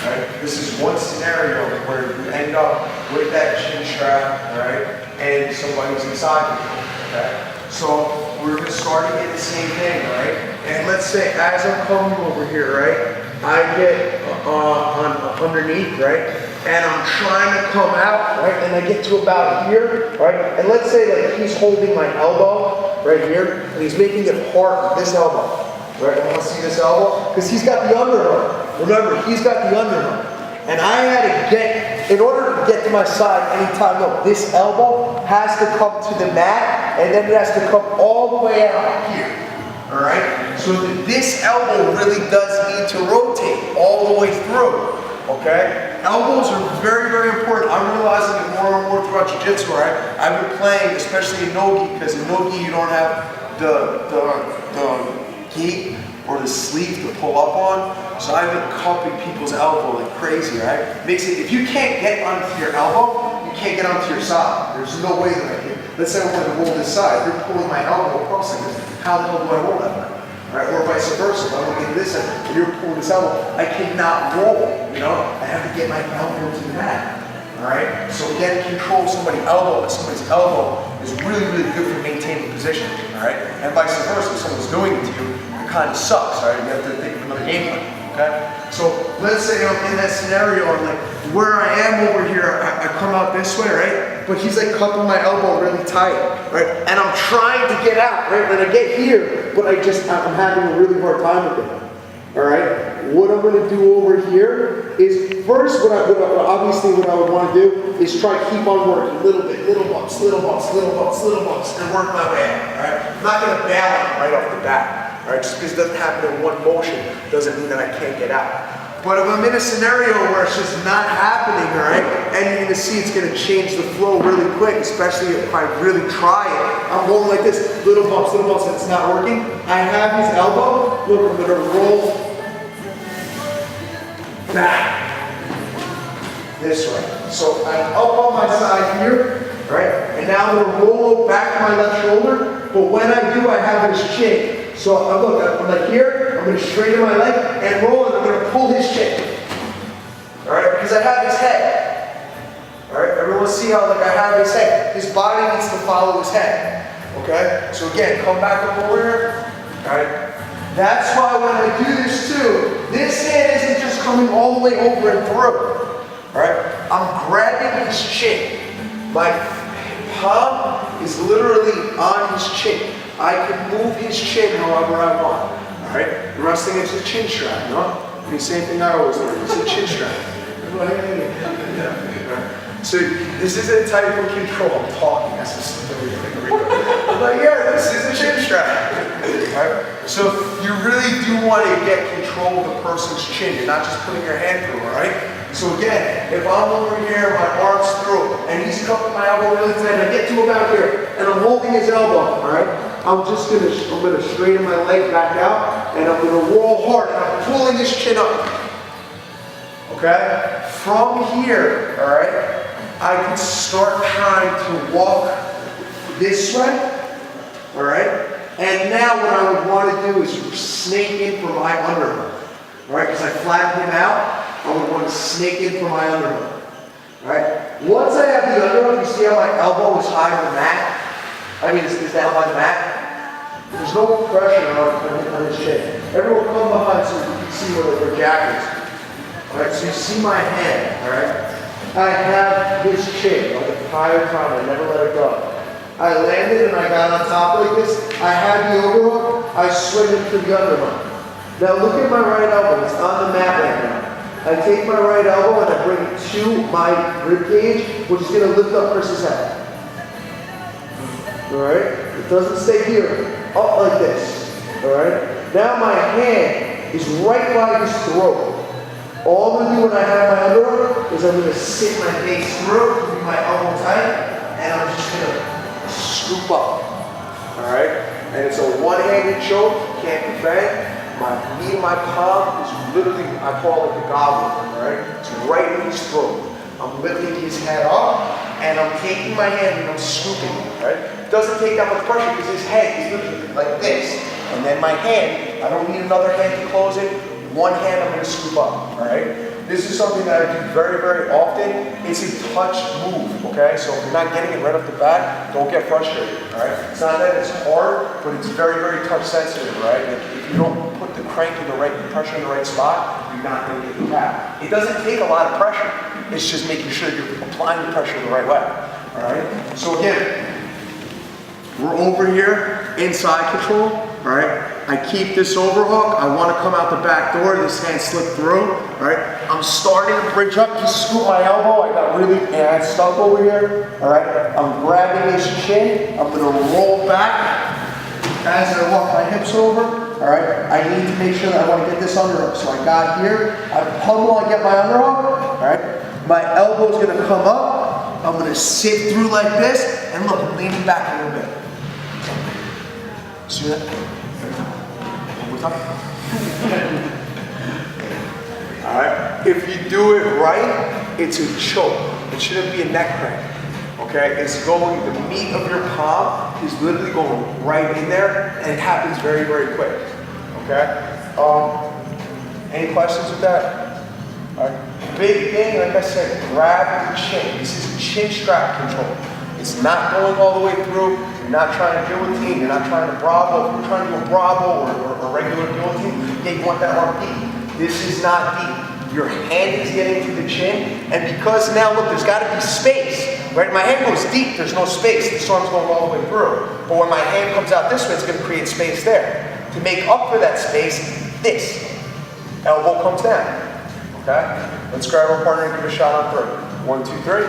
Right? This is one scenario where you end up with that chin strap, right? And somebody's inside of you, okay? So we're going to start again the same thing, right? And let's say as I'm coming over here, right? I get underneath, right? And I'm trying to come out, right? And I get to about here, right? And let's say like he's holding my elbow right here, and he's making it hard with this elbow. Right, I want to see this elbow? Because he's got the underhook. Remember, he's got the underhook. And I had to get, in order to get to my side anytime, look, this elbow has to come to the mat, and then it has to come all the way out here. All right? So this elbow really does need to rotate all the way through. Okay? Elbows are very, very important. I'm realizing it more and more throughout jiu-jitsu, right? I've been playing, especially in no-gi, because in no-gi you don't have the gate or the sleeve to pull up on, so I've been cupping people's elbow like crazy, right? Makes it, if you can't get onto your elbow, you can't get onto your side. There's no way that I can. Let's say I want to roll this side, you're pulling my elbow across like this. How the hell do I roll that way? Right? Or vice versa. If I want to get this end and you're pulling this elbow, I cannot roll, you know? I have to get my elbow to the mat. Alright? So getting control of somebody's elbow is really, really good for maintaining position. Alright? And vice versa, if someone's doing it to you, it kind of sucks, right? You have to think of another game plan. Okay? So let's say I'm in that scenario, I'm like, where I am over here, I come out this way, right? But he's like cupping my elbow really tight, right? And I'm trying to get out, right? And I get here, but I'm having a really hard time with it. All right, what I'm going to do over here is first, obviously what I would want to do is try to keep on working little bumps, and work my way out. All right, I'm not going to bail on it right off the bat. All right, just because it doesn't happen in one motion doesn't mean that I can't get out. But if I'm in a scenario where it's just not happening, all right, and you're going to see it's going to change the flow really quick, especially if I really try it. I'm going like this, little bumps, and it's not working. I have his elbow. Look, I'm going to roll back this way. So I'm up on my side here, right? And now I'm going to roll back my left shoulder. But when I do, I have his chin. So look, I'm like here, I'm going to straighten my leg and roll, and I'm going to pull his chin. All right, because I have his head. All right, everyone see how like I have his head. His body needs to follow his head. Okay, so again, come back up over here. All right, that's why when I do this too, this hand isn't just coming all the way over and through. All right, I'm grabbing his chin. My palm is literally on his chin. I can move his chin however I want. All right, the wrestling is a chin strap, no? The same thing I always learn. It's a chin strap. So this isn't a type of control. I'm talking. That's just I'm like, yeah, this is a chin strap. Right? So you really do want to get control of the person's chin. You're not just putting your hand through, all right? So again, if I'm over here, my arm's through, and he's cupping my elbow really tight, and I get to about here, and I'm holding his elbow, all right? I'm gonna straighten my leg back out, and I'm gonna roll hard, and I'm pulling his chin up. Okay? From here, all right, I can start trying to walk this way, all right? And now what I would want to do is snake in for my underhook, all right? Because I flattened him out, I would want to snake in for my underhook, all right? Once I have the underhook, you see how my elbow is high on the mat? I mean, is down by the mat? There's no pressure on his chin. Everyone come behind so you can see where their jacket is. All right, so you see my hand, all right? I have his chin like the entire time. I never let it go. I landed and I got on top like this. I had the overhook. I swing it to the underhook. Now look at my right elbow. It's on the mat right now. I take my right elbow and I bring it to my rib cage, which is going to lift up Chris's head. All right? It doesn't stay here. Up like this. All right? Now my hand is right by his throat. All I'm going to do when I have my underhook is I'm going to sit my face through, keep my elbow tight, and I'm just going to scoop up. All right? And it's a one-handed choke. You can't defend. My knee and my palm is literally, I call it the goblet. All right? It's right in his throat. I'm lifting his head up, and I'm taking my hand and I'm scooping it. Right? It doesn't take that much pressure because his head is literally like this. And then my hand, I don't need another hand to close it. One hand I'm going to scoop up, all right? This is something that I do very, very often. It's a touch move, okay? So if you're not getting it right off the bat, don't get frustrated, all right? It's not that it's hard, but it's very, very touch sensitive, right? If you don't put the crank in the right, pressure in the right spot, you're not gonna get the tap. It doesn't take a lot of pressure. It's just making sure you're applying the pressure the right way, all right? So again, we're over here, inside control, all right? I keep this overhook. I want to come out the back door. This hand slipped through, all right? I'm starting to bridge up. Just scoop my elbow. I got really, I stuck over here, all right? I'm grabbing his chin. I'm going to roll back as I walk my hips over, all right? I need to make sure that I want to get this underhook. So I got here. I pummel, I get my underhook, all right? My elbow's going to come up. I'm going to sit through like this. And look, I'm leaning back a little bit. See that? Alright, if you do it right, it's a choke. It shouldn't be a neck crank. Okay? It's going, the meat of your palm is literally going right in there, and it happens very, very quick. Okay? Any questions with that? Alright. Big thing, like I said, grab the chin. This is chin strap control. It's not going all the way through. You're not trying to guillotine. You're not trying to bravo. If you're trying to do a bravo or a regular guillotine, yeah, you want that arm deep. This is not deep. Your hand is getting to the chin, and because now, look, there's got to be space, right? My hand goes deep, there's no space. This arm's going all the way through. But when my hand comes out this way, it's going to create space there. To make up for that space, this elbow comes down. Okay? Let's grab our partner and give a shot on 3. 1, 2, 3.